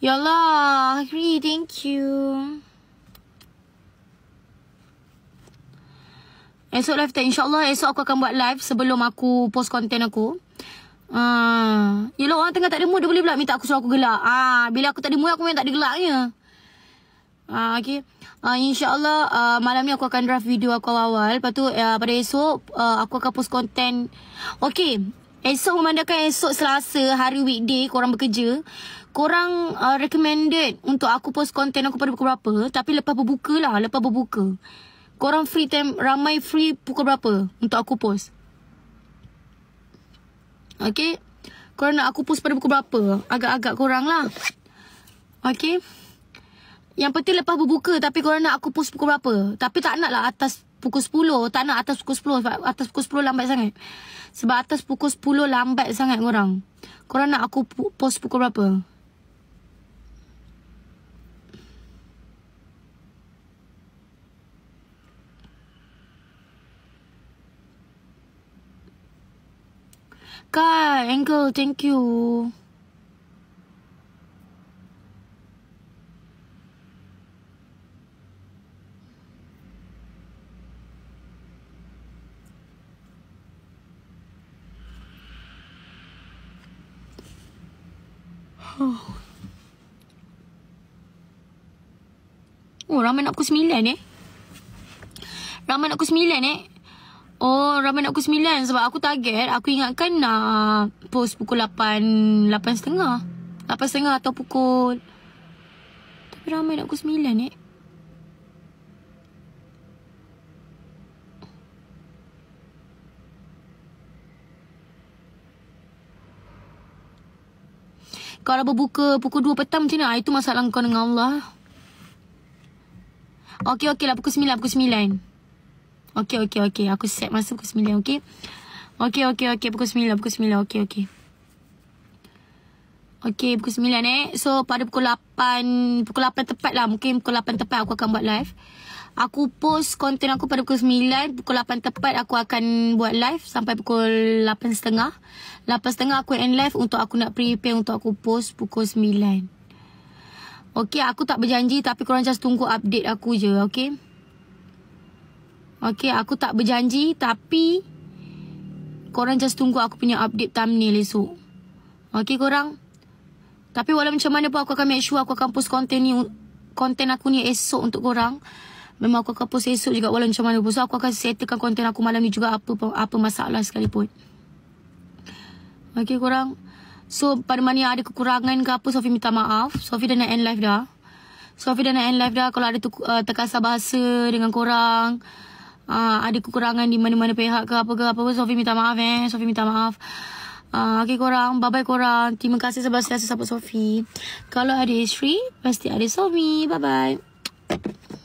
Ya Allah, Ri, thank you. Esok live tak? InsyaAllah esok aku akan buat live sebelum aku post konten aku. Yelah orang tengah tak ada mood, dia boleh pula minta aku suruh aku gelak. Bila aku tak ada mood, aku memang tak ada gelaknya. Okay. InsyaAllah malam ni aku akan draft video aku awal. Lepas tu pada esok aku akan post konten. Okay. Esok memandangkan esok Selasa, hari weekday, korang bekerja. Korang recommended untuk aku post konten aku pada pukul berapa. Tapi lepas berbuka lah, lepas berbuka. Korang free time, ramai free pukul berapa untuk aku post? Okay. Korang nak aku post pada pukul berapa? Agak-agak korang lah. Okay. Yang penting lepas berbuka. Tapi korang nak aku post pukul berapa? Tapi tak nak lah atas pukul 10. Tak nak atas pukul 10. Sebab atas pukul 10 lambat sangat. Sebab atas pukul 10 lambat sangat korang. Korang nak aku post pukul berapa? Kak, Angle, thank you. Oh, ramai nak pukul 9 Ramai nak pukul 9 Oh, ramai nak pukul 9. Sebab aku target, aku ingatkan nak post pukul 8, 8.30. 8.30 atau pukul... Tapi ramai nak pukul 9 Kalau berbuka pukul 2 petang macam mana? Itu masalah kau dengan Allah. Okey lah, pukul 9, pukul 9. Okey. Aku set masa pukul 9, okey? Okey, pukul 9, okey. Okey, pukul 9 So, pada pukul 8 tepat lah. Mungkin pukul 8 tepat aku akan buat live. Aku post konten aku pada pukul 9. Pukul 8 tepat aku akan buat live sampai pukul 8.30. 8.30 aku end live untuk aku nak prepare untuk aku post pukul 9. Okey, aku tak berjanji tapi korang just tunggu update aku je, okey? Okey, aku tak berjanji tapi korang just tunggu aku punya update thumbnail esok. Okey korang? Tapi walau macam mana pun aku akan make sure aku akan post konten aku ni esok untuk korang. Memang aku akan post esok juga walau macam mana pun. So aku akan settlekan konten aku malam ni juga apa masalah sekalipun. Okey korang? So pada mana yang ada kekurangan ke apa, Sophie minta maaf. Sophie dah nak end live dah. Kalau ada terkasar bahasa dengan korang, ada kekurangan di mana-mana pihak ke apa, Sophie minta maaf Sophie minta maaf. Okay korang, bye-bye korang. Terima kasih sebab sentiasa support Sophie. Kalau ada Isri, pasti ada Sophie. Bye-bye.